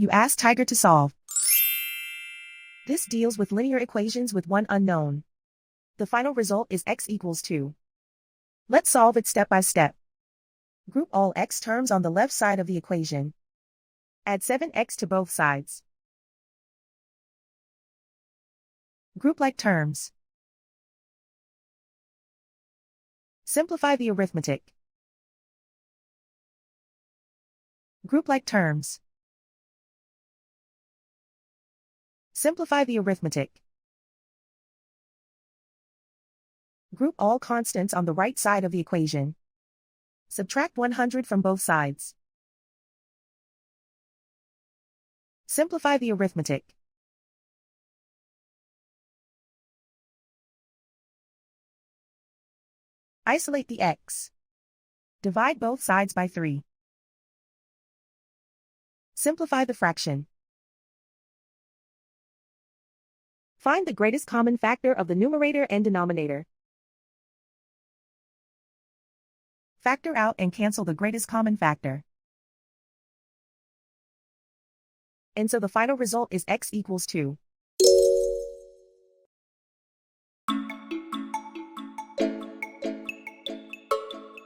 You ask Tiger to solve. This deals with linear equations with one unknown. The final result is x equals 2. Let's solve it step by step. Group all x terms on the left side of the equation. Add 7x to both sides. Group like terms. Simplify the arithmetic. Group like terms. Simplify the arithmetic. Group all constants on the right side of the equation. Subtract 100 from both sides. Simplify the arithmetic. Isolate the x. Divide both sides by 3. Simplify the fraction. Find the greatest common factor of the numerator and denominator. Factor out and cancel the greatest common factor. And so the final result is x equals 2.